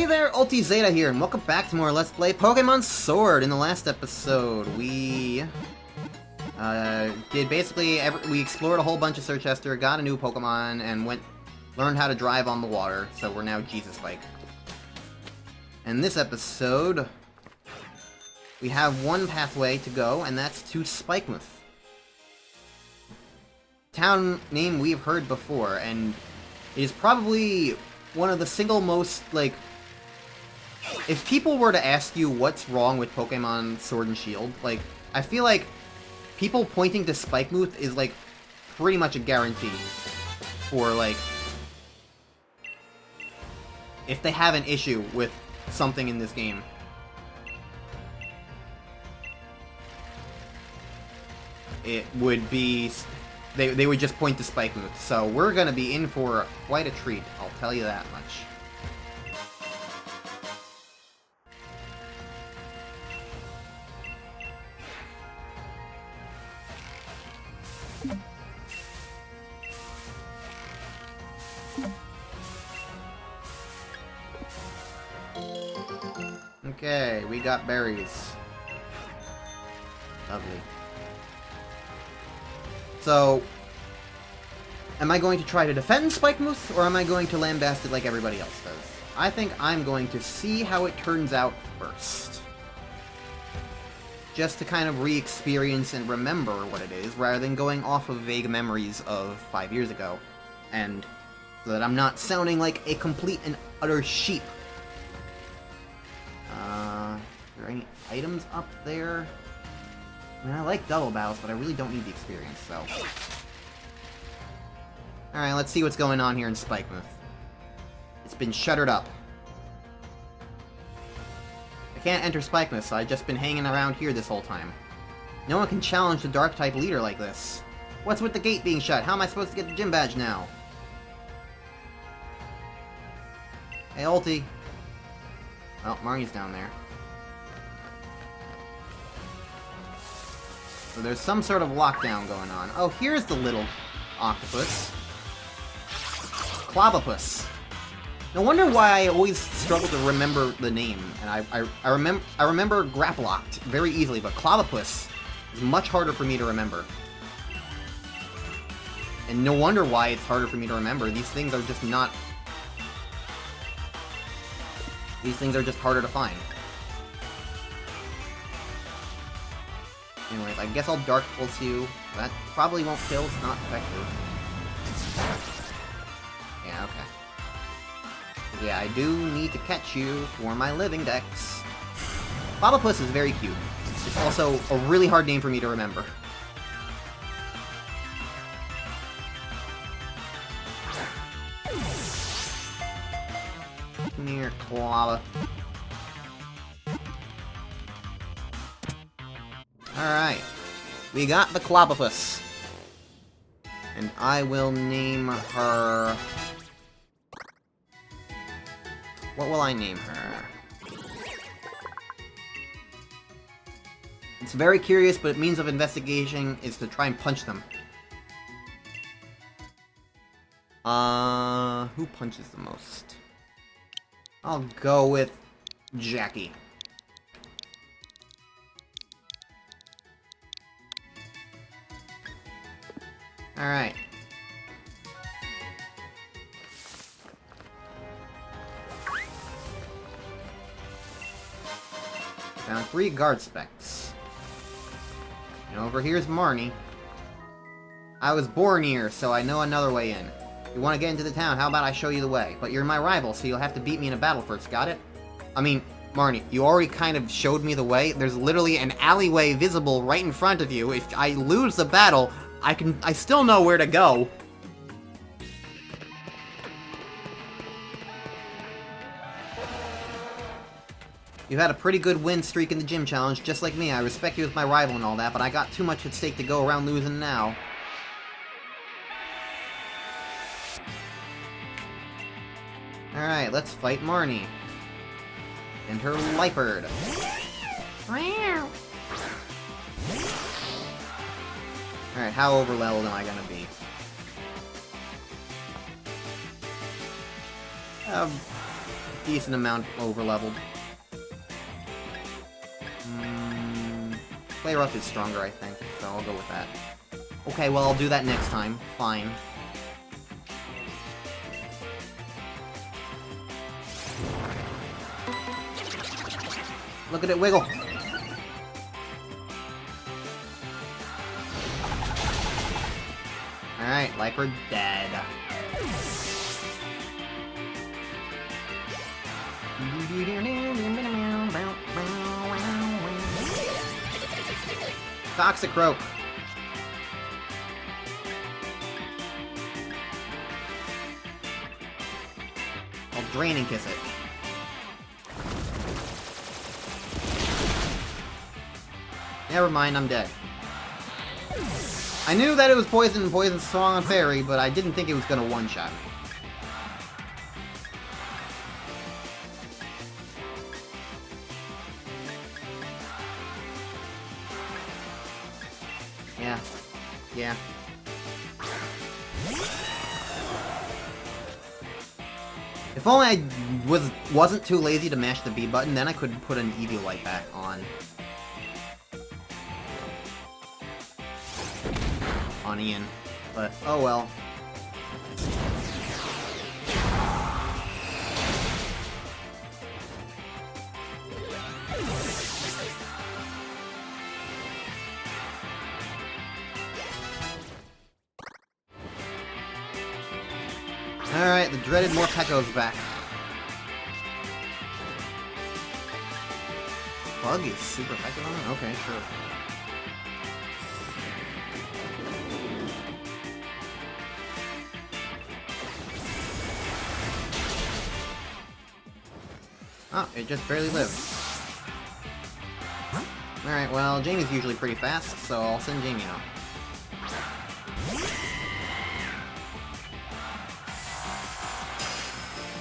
there, Ulti Zeta here, and welcome back to more Let's Play Pokemon Sword. In the last episode, we we explored a whole bunch of Circhester, got a new Pokemon, and learned how to drive on the water, so we're now Jesus Bike. In this episode, we have one pathway to go, and that's to Spikemuth. Town name we've heard before, and it is probably one of the single most, like, if people were to ask you what's wrong with Pokemon Sword and Shield, like, I feel like people pointing to Spikemuth is, like, pretty much a guarantee for, like, if they have an issue with something in this game. It would be... They would just point to Spikemuth, so we're gonna be in for quite a treat, I'll tell you that much. Okay, we got berries. Lovely. So, am I going to try to defend Spikemuth, or am I going to lambast it like everybody else does? I think I'm going to see how it turns out first. Just to kind of re-experience and remember what it is, rather than going off of vague memories of 5 years ago. And so that I'm not sounding like a complete and utter sheep. Are there any items up there? I mean, I like double battles, but I really don't need the experience, so... Alright, let's see what's going on here in Spikemuth. It's been shuttered up. I can't enter Spikemuth, so I've just been hanging around here this whole time. No one can challenge the Dark-type leader like this. What's with the gate being shut? How am I supposed to get the gym badge now? Hey, Ulti. Oh, Marnie's down there. So there's some sort of lockdown going on. Oh, here's the little octopus. Clobopus. No wonder why I always struggle to remember the name. And I remember Grapplocked very easily, but Clobopus is much harder for me to remember. And no wonder why it's harder for me to remember. These things are just not... These things are just harder to find. Anyways, I guess I'll Dark Pulse you. That probably won't kill, it's not effective. Yeah, okay. Yeah, I do need to catch you for my living dex. Clobopus is very cute. It's also a really hard name for me to remember. Come here, Cloba. Alright, we got the Clobopus. And I will name her... What will I name her? It's very curious, but means of investigation is to try and punch them. Who punches the most? I'll go with Jackie. Alright. Found 3 guard specs. And over here's Marnie. I was born here, so I know another way in. You want to get into the town, how about I show you the way? But you're my rival, so you'll have to beat me in a battle first, got it? I mean, Marnie, you already kind of showed me the way. There's literally an alleyway visible right in front of you. If I lose the battle... I still know where to go. You've had a pretty good win streak in the gym challenge, just like me. I respect you as my rival and all that, but I got too much at stake to go around losing now. Alright, let's fight Marnie. And her Liepard. Alright, how over-leveled am I gonna be? decent amount over-leveled. Play Rough is stronger, I think, so I'll go with that. Okay, well, I'll do that next time. Fine. Look at it wiggle! Alright, like we're dead. Toxic Rope. I'll Drain and Kiss it. Never mind, I'm dead. I knew that it was poison and poison's strong on fairy, but I didn't think it was gonna one-shot me. Yeah. Yeah. If only I wasn't too lazy to mash the B button, then I could put an Eviolite back on. On Ian. But, oh well. Alright, the dreaded Morpeko's back. Bug is super effective on it? Okay, sure. Oh, it just barely lived. Alright, well, Jamie's usually pretty fast, so I'll send Jamie out.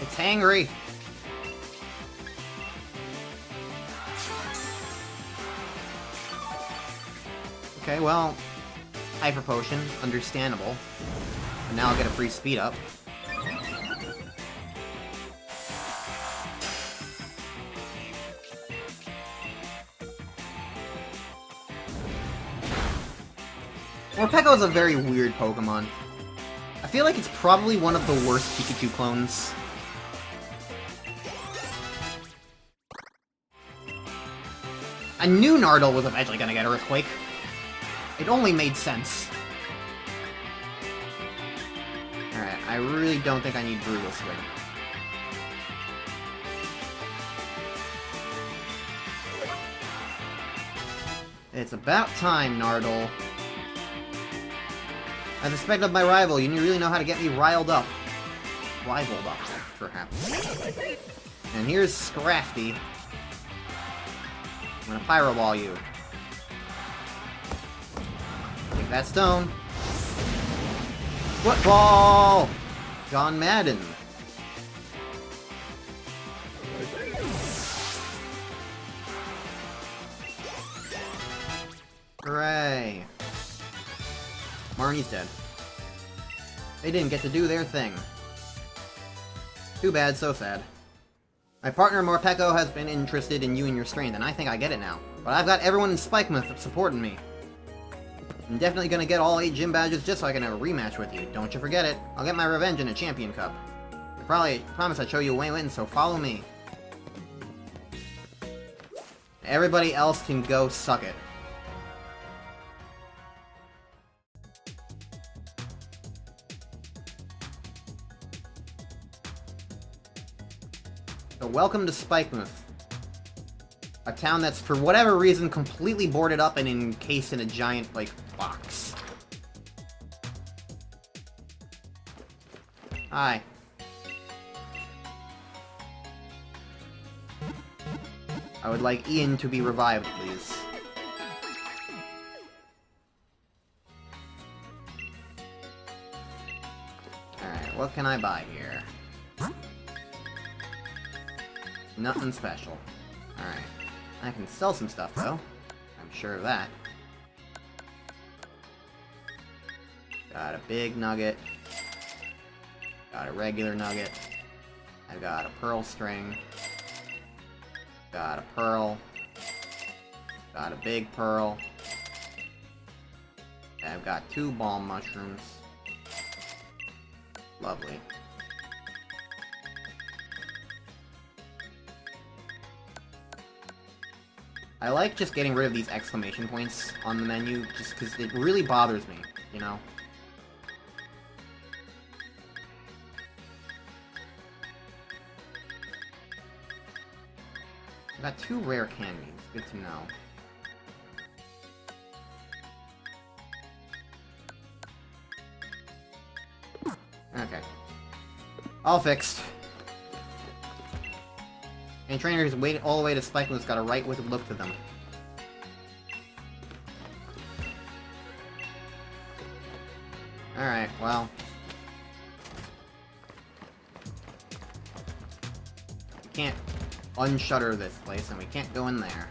It's hangry! Okay, well, Hyper Potion, understandable. And now I'll get a free speed up. Morpeko is a very weird Pokemon. I feel like it's probably one of the worst Pikachu clones. I knew Nardole was eventually gonna get Earthquake. It only made sense. Alright, I really don't think I need Brutal Swing. It's about time, Nardole. As expected of my rival, you really know how to get me riled up. Rivaled up, perhaps. And here's Scrafty. I'm gonna Pyro Ball you. Take that stone. Football! John Madden. Hooray. Marnie's dead. They didn't get to do their thing. Too bad, so sad. My partner Morpeko has been interested in you and your strength, and I think I get it now. But I've got everyone in Spikemouth supporting me. I'm definitely gonna get all 8 gym badges just so I can have a rematch with you. Don't you forget it. I'll get my revenge in a Champion Cup. I promise I'd show you a way in, so follow me. Everybody else can go suck it. So welcome to Spikemouth. A town that's, for whatever reason, completely boarded up and encased in a giant, like, box. Hi. I would like Ian to be revived, please. Alright, what can I buy here? Nothing special. Alright. I can sell some stuff, though. I'm sure of that. Got a big nugget. Got a regular nugget. I've got a pearl string. Got a pearl. Got a big pearl. I've got 2 balm mushrooms. Lovely. I like just getting rid of these exclamation points on the menu, just because it really bothers me, you know? I've got 2 rare candies. Good to know. Okay. All fixed. And trainers wait all the way to Spikeman's got a right wicked look to them. Alright, well. We can't unshutter this place, and we can't go in there.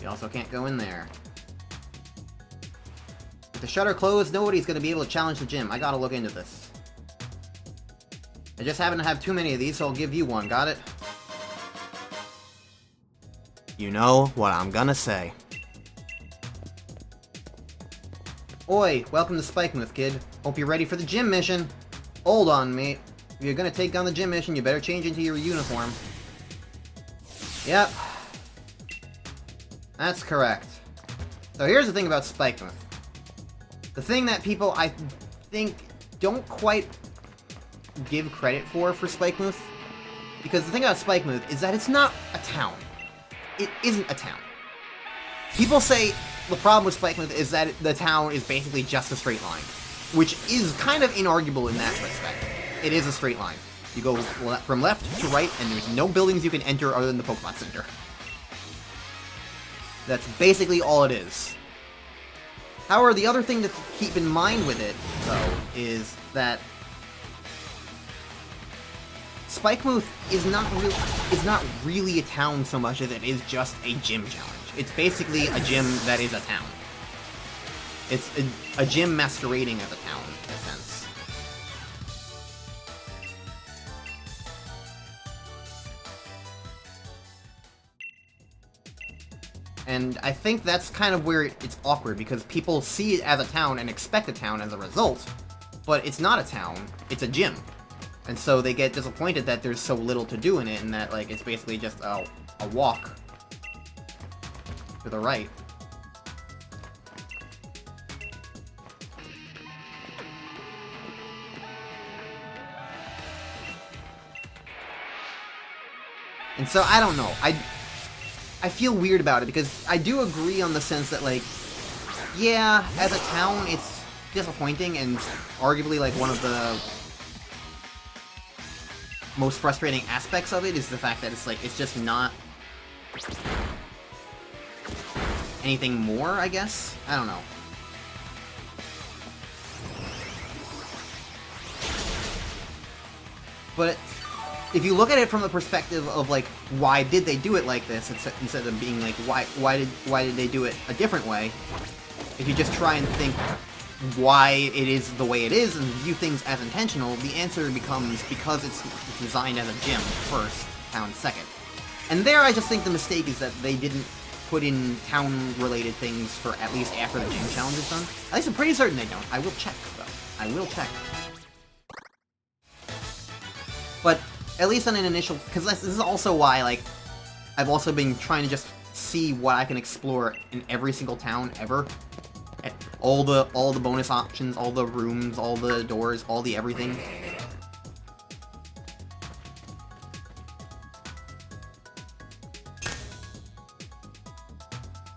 We also can't go in there. With the shutter closed, nobody's gonna be able to challenge the gym. I gotta look into this. I just happen to have too many of these, so I'll give you one, got it? You know what I'm gonna say. Oi, welcome to Spikemuth, kid. Hope you're ready for the gym mission. Hold on, mate. If you're gonna take on the gym mission, you better change into your uniform. Yep. That's correct. So here's the thing about Spikemuth. The thing that people, I think, don't quite give credit for Spikemuth, because the thing about Spikemuth is that it's not a town. It isn't a town. People say the problem with Spikemuth is that the town is basically just a straight line, which is kind of inarguable in that respect. It is a straight line. You go from left to right, and there's no buildings you can enter other than the Pokemon Center. That's basically all it is. However, the other thing to keep in mind with it, though, is that Spikemuth is not really a town so much as it is just a gym challenge. It's basically a gym that is a town. It's a gym masquerading as a town, in a sense. And I think that's kind of where it's awkward, because people see it as a town and expect a town as a result, but it's not a town, it's a gym. And so they get disappointed that there's so little to do in it, and that, like, it's basically just a walk to the right. And so, I don't know. I feel weird about it, because I do agree on the sense that, like, yeah, as a town, it's disappointing, and arguably, like, one of the most frustrating aspects of it is the fact that it's, like, it's just not anything more, I guess? I don't know. But if you look at it from the perspective of, like, why did they do it like this, instead of being like, why did they do it a different way? If you just try and think why it is the way it is and view things as intentional, the answer becomes because it's designed as a gym first, town second. And there I just think the mistake is that they didn't put in town-related things for at least after the gym challenge is done. At least I'm pretty certain they don't. I will check, though. I will check. But at least on an initial, because this is also why, like, I've also been trying to just see what I can explore in every single town ever. All the bonus options, all the rooms, all the doors, all the everything.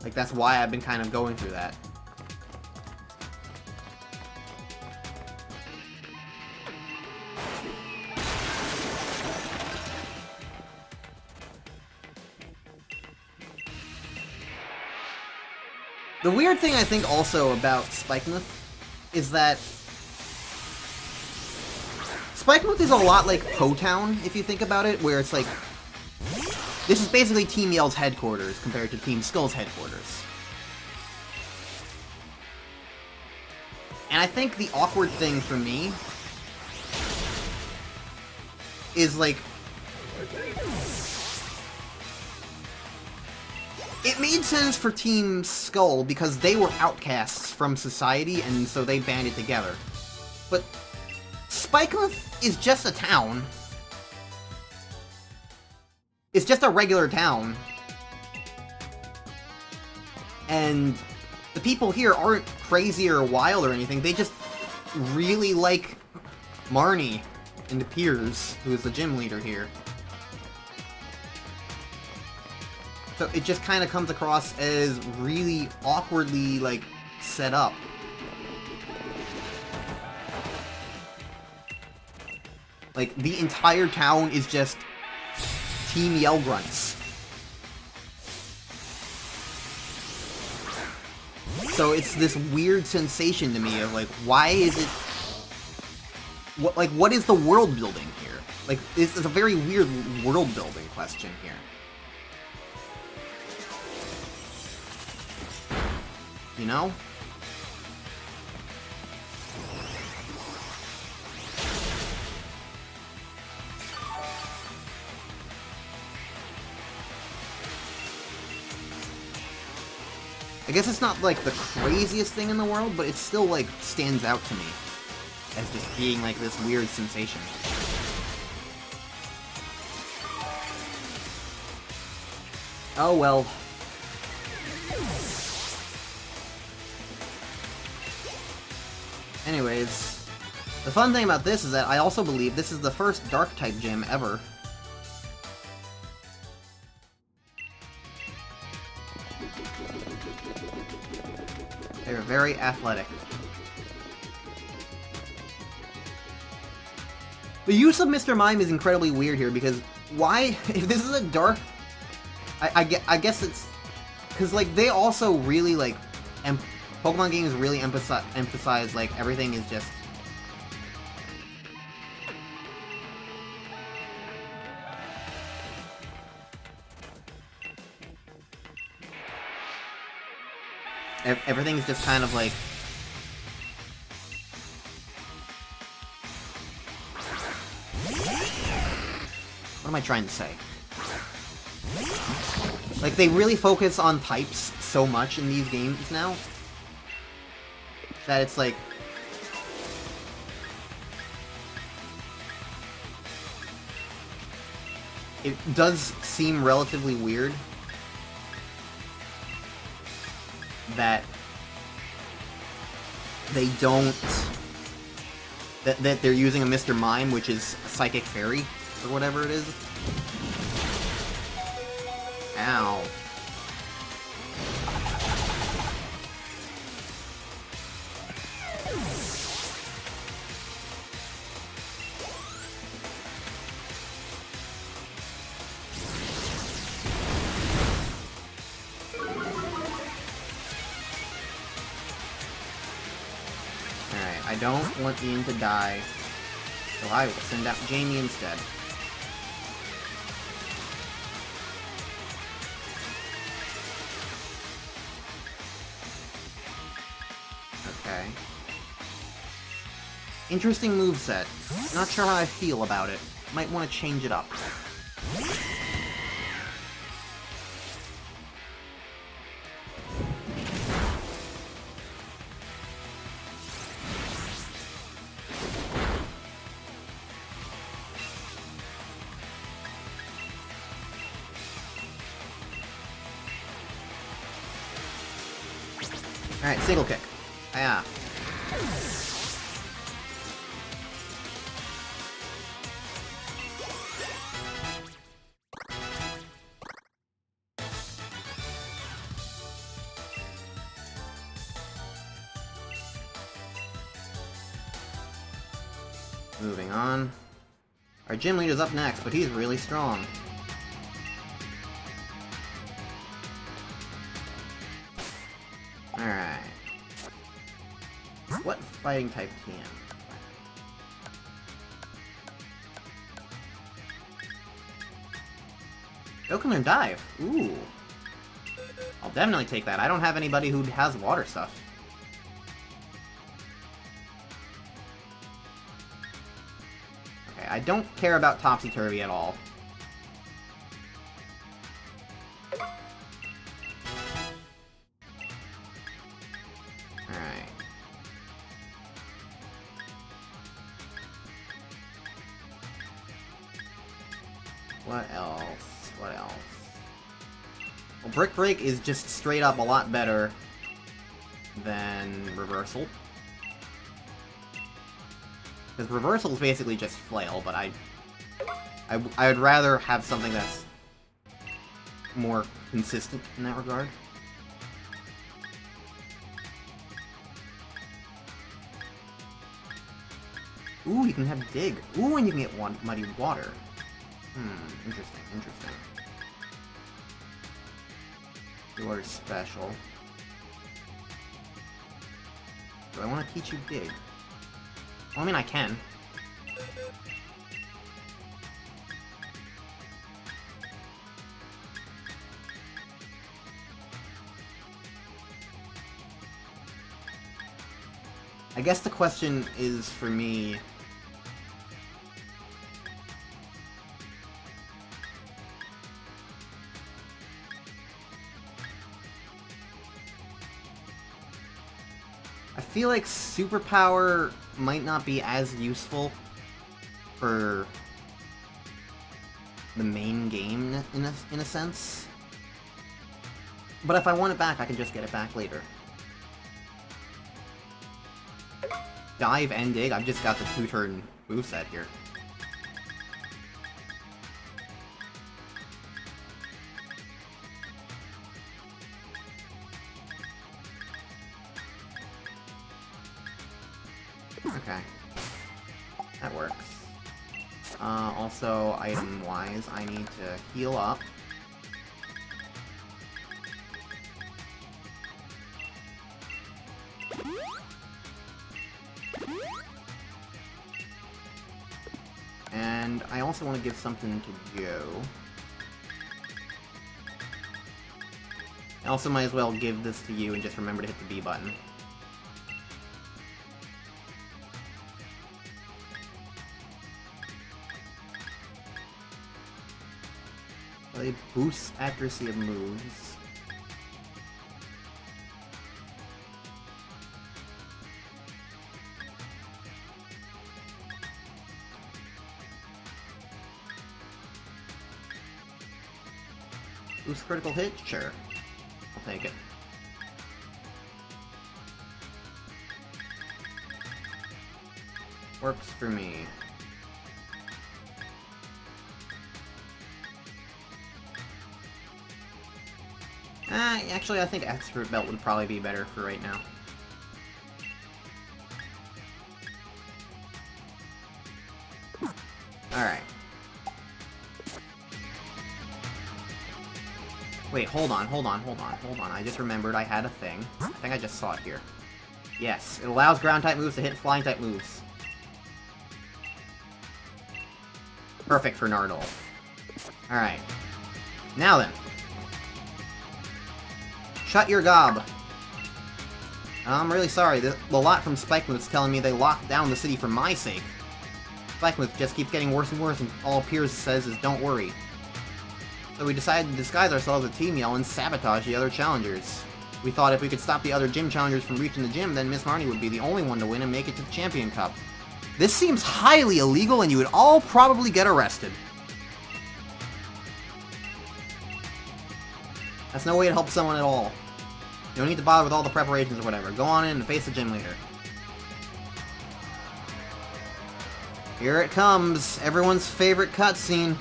Like, that's why I've been kind of going through that. The weird thing I think also about Spikemuth is that Spikemuth is a lot like Po-Town, if you think about it, where it's like, this is basically Team Yell's headquarters compared to Team Skull's headquarters. And I think the awkward thing for me is, like... It made sense for Team Skull because they were outcasts from society, and so they banded together. But Spikemuth is just a town. It's just a regular town. And the people here aren't crazy or wild or anything, they just really like Marnie and Piers, who is the gym leader here. So it just kind of comes across as really awkwardly, like, set up. Like, the entire town is just Team Yell Grunts. So it's this weird sensation to me of, like, why is it... what is the world building here? Like, this is a very weird world building question here. You know? I guess it's not, like, the craziest thing in the world, but it still, like, stands out to me as just being, like, this weird sensation. Oh, well. Anyways, the fun thing about this is that I also believe this is the first Dark-type gym ever. They're very athletic. The use of Mr. Mime is incredibly weird here, because why, if this is a dark... I guess it's... Because, like, they also really, like... Pokemon games really emphasize, like, everything is just... Everything's just kind of, like... What am I trying to say? Like, they really focus on types so much in these games now, that it's like... It does seem relatively weird that they don't... That they're using a Mr. Mime, which is a Psychic Fairy, or whatever it is. Ow. Alright, I don't want Ian to die, so I will send out Jamie instead. Okay. Interesting moveset. Not sure how I feel about it. Might want to change it up. Alright, single kick. Yeah. Moving on. Our gym leader's up next, but he's really strong. Alright. What fighting type can? Go and dive. Ooh. I'll definitely take that. I don't have anybody who has water stuff. I don't care about Topsy-Turvy at all. Alright. What else? What else? Well, Brick Break is just straight up a lot better than Reversal. Because Reversal is basically just Flail, but I would rather have something that's more consistent in that regard. Ooh, you can have Dig. Ooh, and you can get Muddy Water. Interesting, interesting. You're special. Do I want to teach you Dig? Well, I mean, I can. I guess the question is, for me... I feel like Superpower might not be as useful for the main game in a sense. But if I want it back, I can just get it back later. Dive and Dig, I've just got the 2-turn moveset here. Okay. That works. Also, item-wise, I need to heal up. And I also want to give something to Joe. I also might as well give this to you and just remember to hit the B button. It boosts accuracy of moves. Boost critical hit? Sure. I'll take it. Works for me. Actually, I think Expert Belt would probably be better for right now. Alright. Wait, hold on. I just remembered I had a thing. I think I just saw it here. Yes, it allows ground-type moves to hit flying-type moves. Perfect for Nardole. Alright. Now then. Shut your gob. I'm really sorry. The lot from Spikemuth's telling me they locked down the city for my sake. Spikemuth just keeps getting worse and worse, and all Piers says is, don't worry. So we decided to disguise ourselves as Team Yell and sabotage the other challengers. We thought if we could stop the other gym challengers from reaching the gym, then Miss Marnie would be the only one to win and make it to the Champion Cup. This seems highly illegal, and you would all probably get arrested. That's no way to help someone at all. You don't need to bother with all the preparations or whatever. Go on in and face the gym leader. Here it comes. Everyone's favorite cutscene.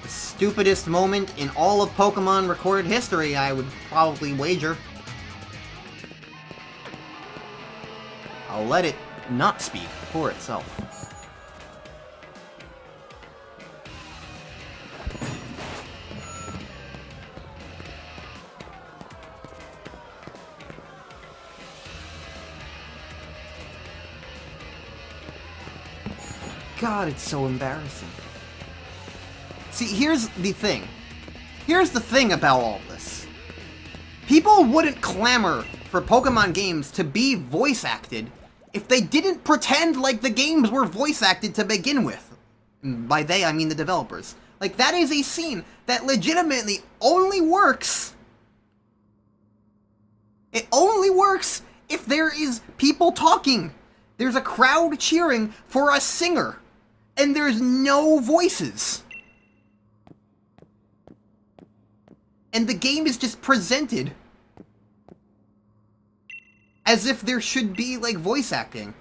The stupidest moment in all of Pokémon recorded history, I would probably wager. I'll let it not speak for itself. God, it's so embarrassing. See, here's the thing. Here's the thing about all this. People wouldn't clamor for Pokemon games to be voice acted if they didn't pretend like the games were voice acted to begin with. By they, I mean the developers. Like, that is a scene that legitimately only works. It only works if there is people talking. There's a crowd cheering for a singer, and there's no voices. And the game is just presented as if there should be, like, voice acting.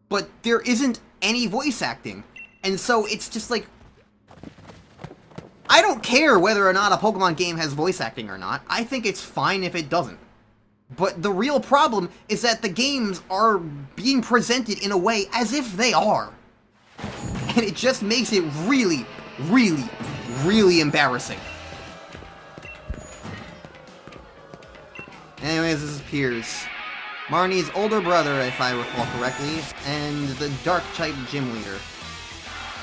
But there isn't any voice acting. And so it's just like, I don't care whether or not a Pokemon game has voice acting or not. I think it's fine if it doesn't. But the real problem is that the games are being presented in a way as if they are. And it just makes it really, really, really embarrassing. Anyways, this is Piers, Marnie's older brother, if I recall correctly, and the Dark-type gym leader.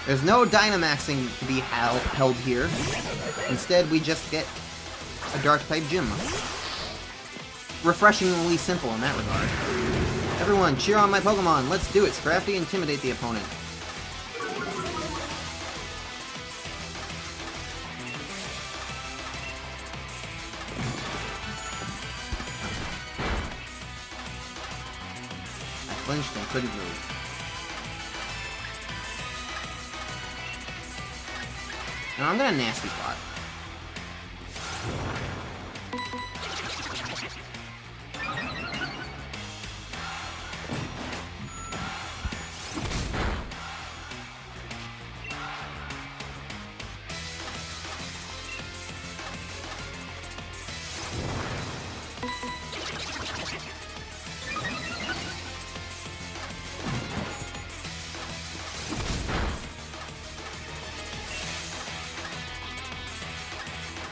There's no Dynamaxing to be held here. Instead, we just get a Dark-type gym. Refreshingly simple in that regard. Everyone, cheer on my Pokemon! Let's do it! Scrafty, intimidate the opponent. I flinched and couldn't move. Now I'm gonna Nasty Plot.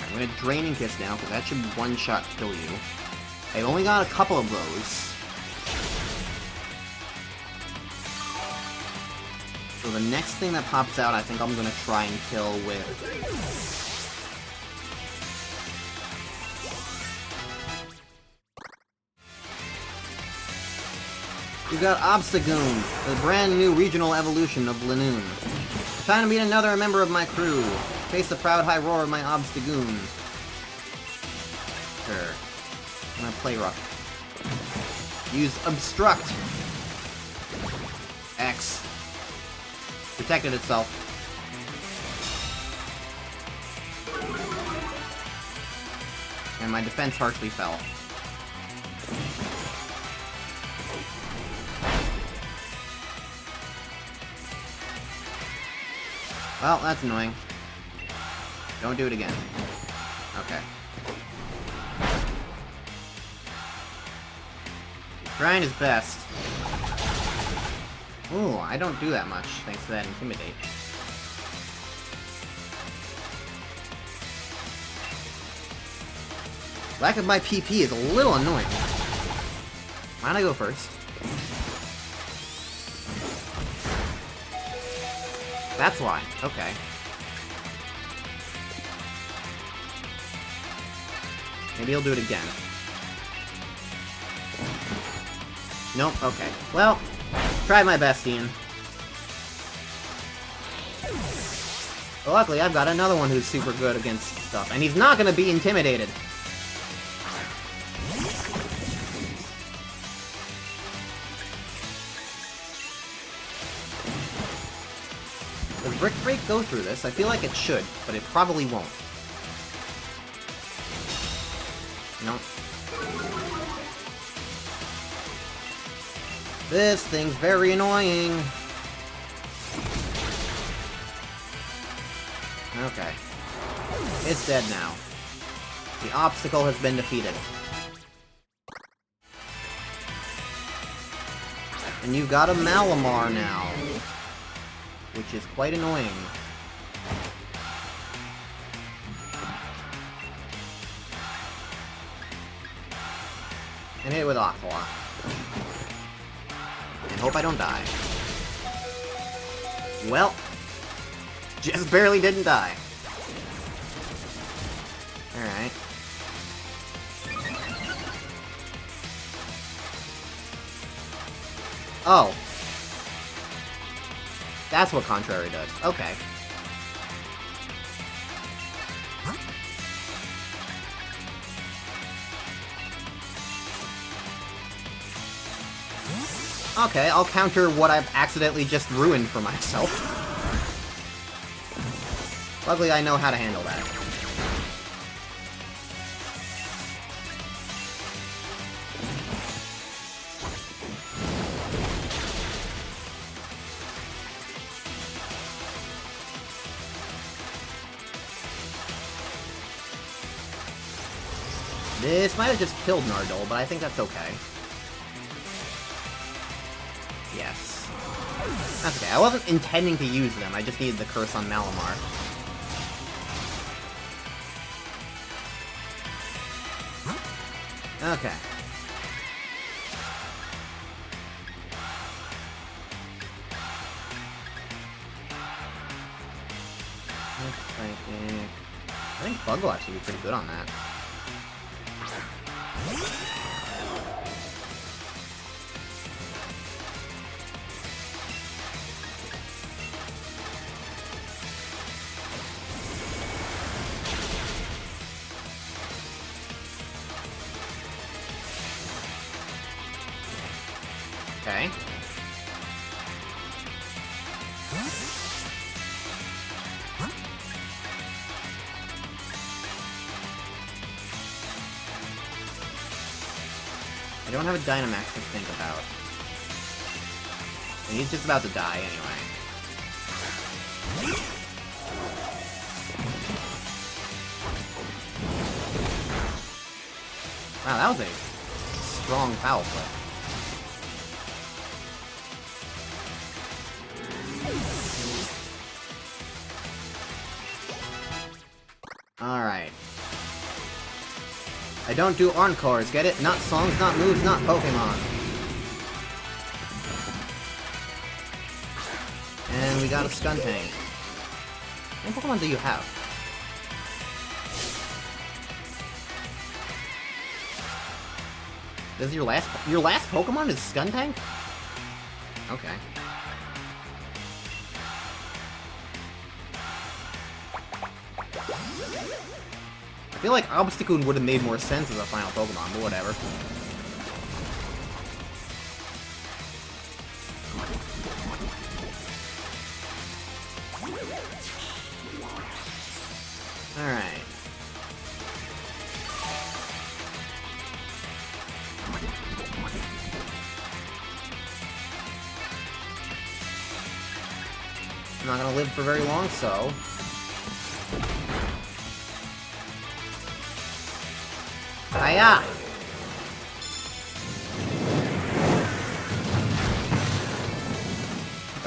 I'm gonna Draining Kiss now, because that should one-shot kill you. I only got a couple of those. So the next thing that pops out, I think I'm gonna try and kill with... We've got Obstagoon, the brand new regional evolution of Lanoon. Time to meet another member of my crew. Face the proud high roar of my Obstagoon. Sure. I'm gonna play rough. Use Obstruct. X. Protected itself. And my defense harshly fell. Well, that's annoying. Don't do it again. Okay. He's trying his best. Ooh, I don't do that much, thanks to that Intimidate. Lack of my PP is a little annoying. Why don't I go first? That's why. Okay. Maybe he'll do it again. Nope, okay. Well, tried my best, Ian. But luckily, I've got another one who's super good against stuff, and he's not gonna be intimidated. Does Brick Break go through this? I feel like it should, but it probably won't. Nope. This thing's very annoying. Okay. It's dead now. The obstacle has been defeated. And you've got a Malamar now, which is quite annoying. And hit it with Aqua. And hope I don't die. Well, just barely didn't die. Alright. Oh. That's what Contrary does. Okay. Okay, I'll counter what I've accidentally just ruined for myself. Luckily, I know how to handle that. This might have just killed Nardole, but I think that's okay. Yes. That's okay. I wasn't intending to use them, I just needed the curse on Malamar. Okay. I think Bug will actually be pretty good on that. Okay. I don't have a Dynamax to think about. And he's just about to die anyway. Wow, that was a strong foul play. Alright. I don't do encores, get it? Not songs, not moves, not Pokemon. And we got a Skuntank. How many Pokemon do you have? This is your last Pokemon is Skuntank? Okay. I feel like Obstagoon would have made more sense as a final Pokemon, but whatever. Alright. I'm not gonna live for very long, so... Hiya!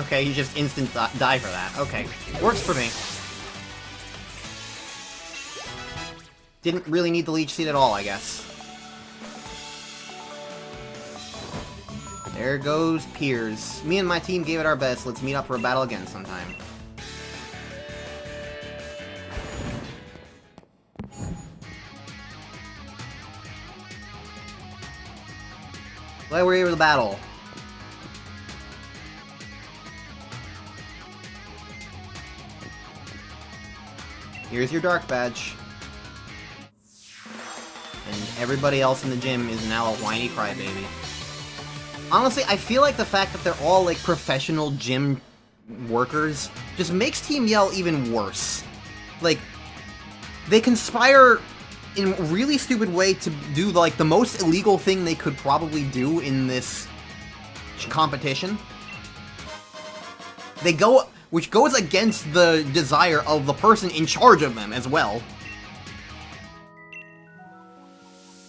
Okay, you just instant die for that. Okay. Works for me. Didn't really need the Leech Seed at all, I guess. There goes Piers. Me and my team gave it our best. Let's meet up for a battle again sometime. Glad we're here for the battle. Here's your Dark Badge. And everybody else in the gym is now a whiny crybaby. Honestly, I feel like the fact that they're all, like, professional gym workers just makes Team Yell even worse. Like, they conspire in a really stupid way to do, like, the most illegal thing they could probably do in this competition. They go... which goes against the desire of the person in charge of them as well.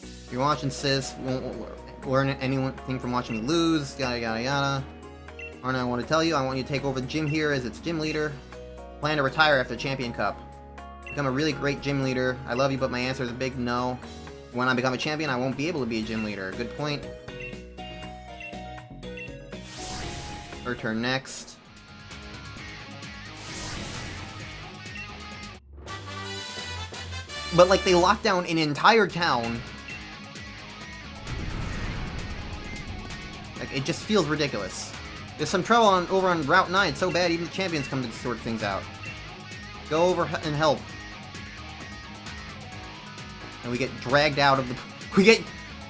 If you're watching, sis, won't learn anything from watching me lose, yada yada yada. Arna, I want to tell you, I want you to take over the gym here as its gym leader. Plan to retire after the Champion Cup. Become a really great gym leader. I love you, but my answer is a big no. When I become a champion, I won't be able to be a gym leader. Good point. Her turn next. But, like, they locked down an entire town. Like, Like, it just feels ridiculous. There's some trouble over on Route 9. It's so bad, even the champions come to sort things out. Go over and help. And we get dragged out of the...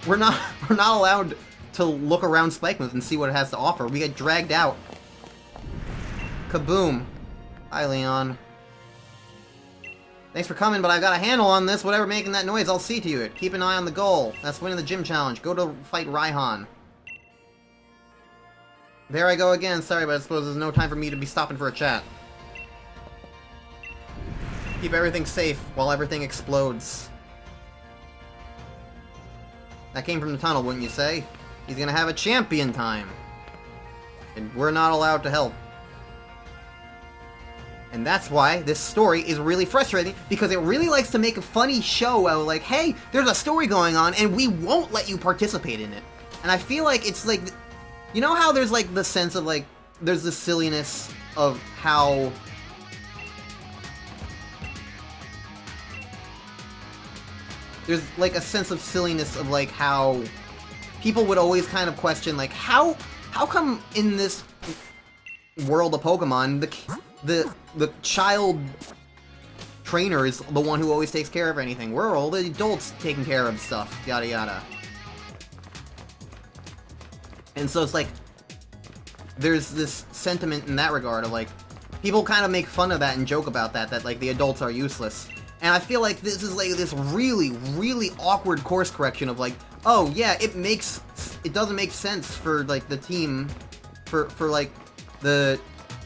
We're not allowed to look around Spikemuth and see what it has to offer. We get dragged out. Kaboom. Hi, Leon. Thanks for coming, but I've got a handle on this. Whatever making that noise, I'll see to it. Keep an eye on the goal. That's winning the gym challenge. Go to fight Raihan. There I go again. Sorry, but I suppose there's no time for me to be stopping for a chat. Keep everything safe while everything explodes. That came from the tunnel, wouldn't you say? He's gonna have a champion time. And we're not allowed to help. And that's why this story is really frustrating, because it really likes to make a funny show out of like, hey, there's a story going on, and we won't let you participate in it. And I feel like it's like, you know how there's like the sense of like, there's the silliness of how... There's like a sense of silliness of like how people would always kind of question like, how come in this world of Pokemon, the child trainer is the one who always takes care of anything. We're all the adults taking care of stuff, yada yada. And so it's like, there's this sentiment in that regard of like, people kind of make fun of that and joke about that like the adults are useless. And I feel like this is like this really, really awkward course correction of like, oh yeah, it doesn't make sense for like the team, for like the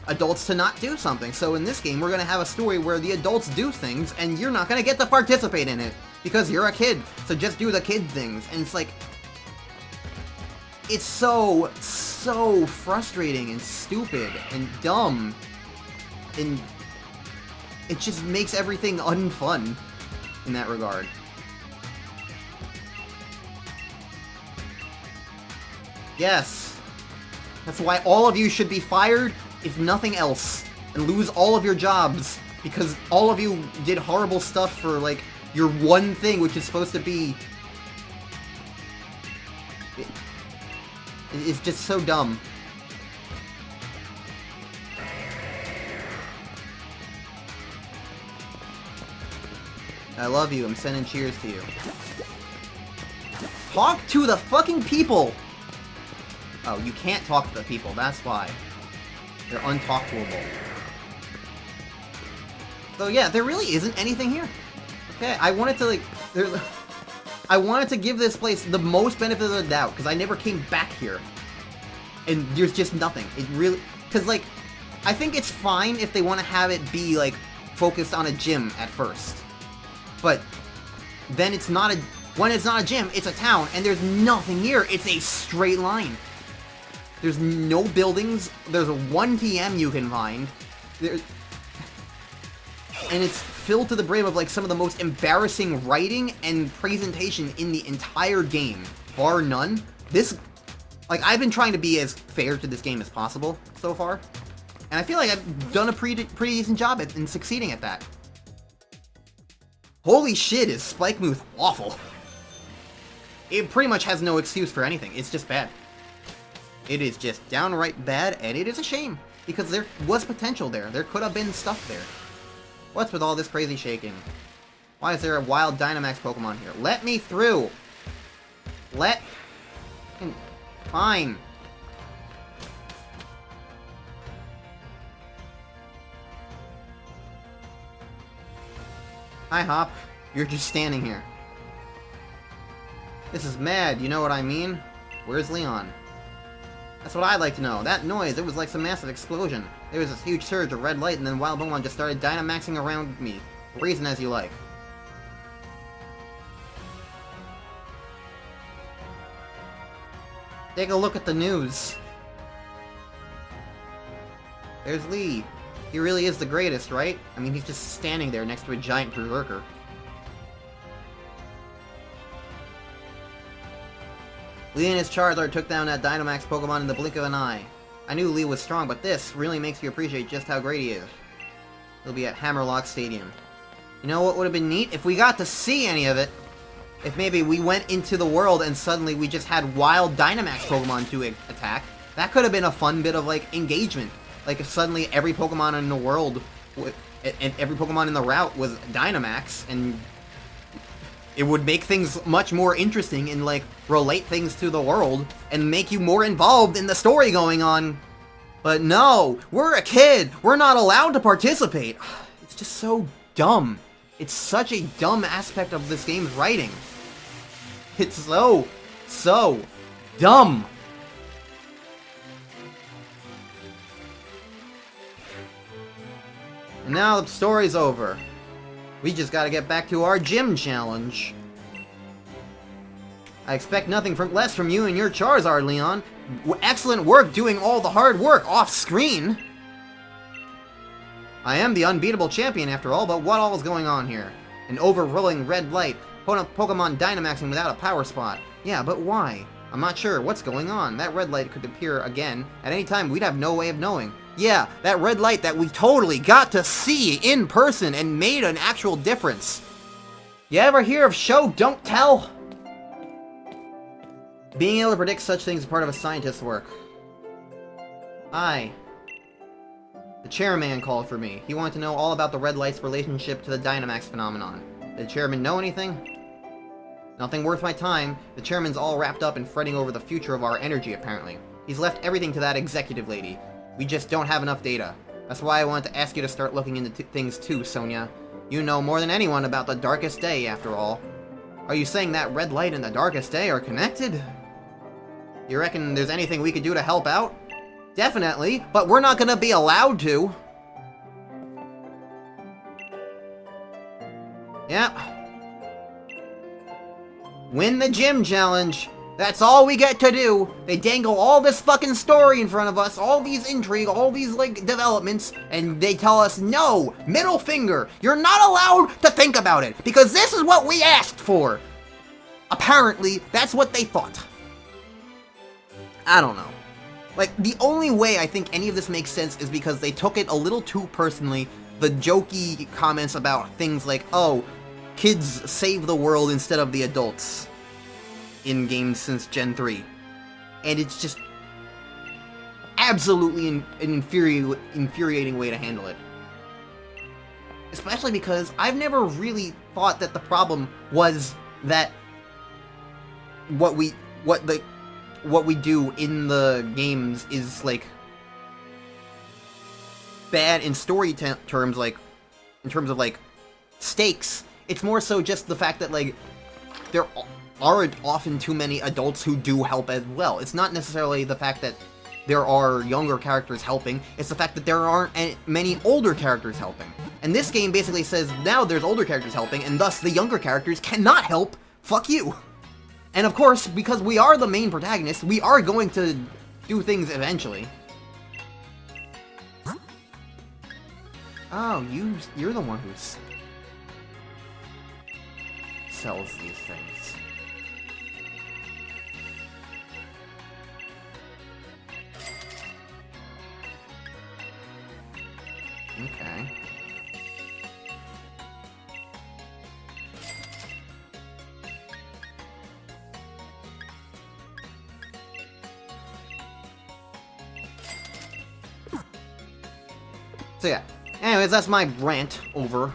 adults to not do something. So in this game, we're gonna have a story where the adults do things, and you're not gonna get to participate in it because you're a kid. So just do the kid things, and it's like, it's so frustrating and stupid and dumb, and it just makes everything unfun in that regard. Yes. That's why all of you should be fired, if nothing else, and lose all of your jobs, because all of you did horrible stuff for, like, your one thing, which is supposed to be... It's just so dumb. I love you. I'm sending cheers to you. Talk to the fucking people! Oh, you can't talk to the people. That's why. They're untalkable. So yeah, there really isn't anything here. Okay, I wanted to, like... I wanted to give this place the most benefit of the doubt, because I never came back here. And there's just nothing. It really... Because, like, I think it's fine if they want to have it be, like, focused on a gym at first. But then it's not a... When it's not a gym, it's a town, and there's nothing here. It's a straight line. There's no buildings. There's one TM you can find. And it's filled to the brim of, like, some of the most embarrassing writing and presentation in the entire game. Bar none. This... Like, I've been trying to be as fair to this game as possible so far. And I feel like I've done a pretty decent job in succeeding at that. Holy shit, is Spikemuth awful. It pretty much has no excuse for anything. It's just bad. It is just downright bad, and it is a shame. Because there was potential there. There could have been stuff there. What's with all this crazy shaking? Why is there a wild Dynamax Pokemon here? Let me through! Fine. Hi, Hop. You're just standing here. This is mad, you know what I mean? Where's Leon? That's what I'd like to know. That noise, it was like some massive explosion. There was this huge surge of red light, and then wild Pokemon just started Dynamaxing around me. Reason as you like. Take a look at the news. There's Lee. He really is the greatest, right? I mean, he's just standing there next to a giant berserker. Lee and his Charizard took down that Dynamax Pokemon in the blink of an eye. I knew Lee was strong, but this really makes you appreciate just how great he is. He'll be at Hammerlock Stadium. You know what would have been neat? If we got to see any of it. if maybe we went into the world and suddenly we just had wild Dynamax Pokemon to attack, that could have been a fun bit of, like, engagement. Like, if suddenly every Pokemon in the world, and every Pokemon in the route was Dynamax, and it would make things much more interesting and, like, relate things to the world, and make you more involved in the story going on. But no, we're a kid! We're not allowed to participate! It's just so dumb. It's such a dumb aspect of this game's writing. It's so dumb. And now the story's over. We just gotta get back to our gym challenge. I expect nothing less from you and your Charizard, Leon. Excellent work doing all the hard work off-screen. I am the unbeatable champion after all, but what all is going on here? An overruling red light. Pokemon Dynamaxing without a power spot. Yeah, but why? I'm not sure. What's going on? That red light could appear again. At any time, we'd have no way of knowing. Yeah, that red light that we totally got to see in person and made an actual difference. You ever hear of show, don't tell? Being able to predict such things is part of a scientist's work. The chairman called for me. He wanted to know all about the red light's relationship to the Dynamax phenomenon. Did the chairman know anything? Nothing worth my time. The chairman's all wrapped up in fretting over the future of our energy, apparently. He's left everything to that executive lady. We just don't have enough data. That's why I wanted to ask you to start looking into things too, Sonia. You know more than anyone about the darkest day, after all. Are you saying that red light and the darkest day are connected? You reckon there's anything we could do to help out? Definitely, but we're not gonna be allowed to. Yep. Win the gym challenge. That's all we get to do. They dangle all this fucking story in front of us, all these intrigue, all these, like, developments, and they tell us, no, middle finger, you're not allowed to think about it, because this is what we asked for. Apparently, that's what they thought. I don't know. Like, the only way I think any of this makes sense is because they took it a little too personally. The jokey comments about things like, oh, kids save the world instead of the adults in games since Gen 3. And it's just absolutely an infuriating way to handle it. Especially because I've never really thought that the problem was that what we do in the games is, like, bad in story terms, like, in terms of, like, stakes. It's more so just the fact that, like, there aren't often too many adults who do help as well. It's not necessarily the fact that there are younger characters helping, it's the fact that there aren't many older characters helping. And this game basically says, now there's older characters helping, and thus the younger characters cannot help. Fuck you. And of course, because we are the main protagonists, we are going to do things eventually. Oh, you're the one who sells these things. Okay. So yeah, anyways, that's my rant over.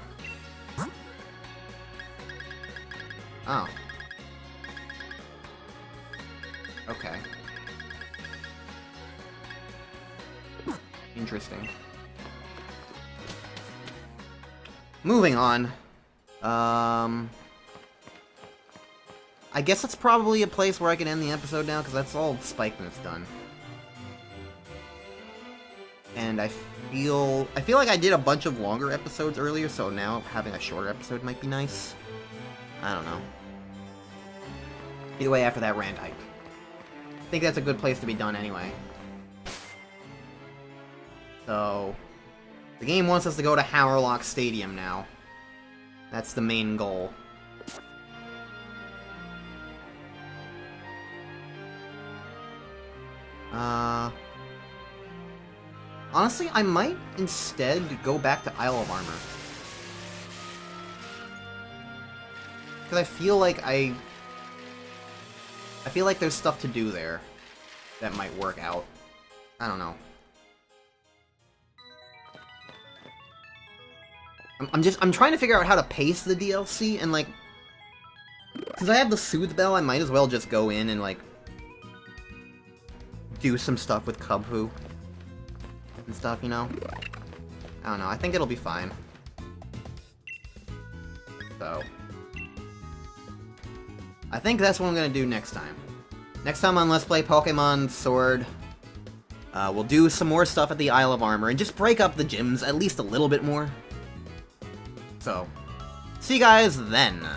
Oh. Okay. Interesting. Moving on. I guess that's probably a place where I can end the episode now, because that's all Spikeman's done. And I feel like I did a bunch of longer episodes earlier, so now having a shorter episode might be nice. I don't know. Either way, after that rant, I think that's a good place to be done anyway. So, the game wants us to go to Hammerlock Stadium now. That's the main goal. Honestly, I might instead go back to Isle of Armor. Because I feel like I feel like there's stuff to do there that might work out. I don't know. I'm trying to figure out how to pace the DLC, and like, because I have the Soothe Bell, I might as well just go in and like do some stuff with Kubfu and stuff, you know? I don't know, I think it'll be fine. So, I think that's what I'm gonna do next time. Next time on Let's Play Pokemon Sword, we'll do some more stuff at the Isle of Armor, and just break up the gyms at least a little bit more. So, see you guys then.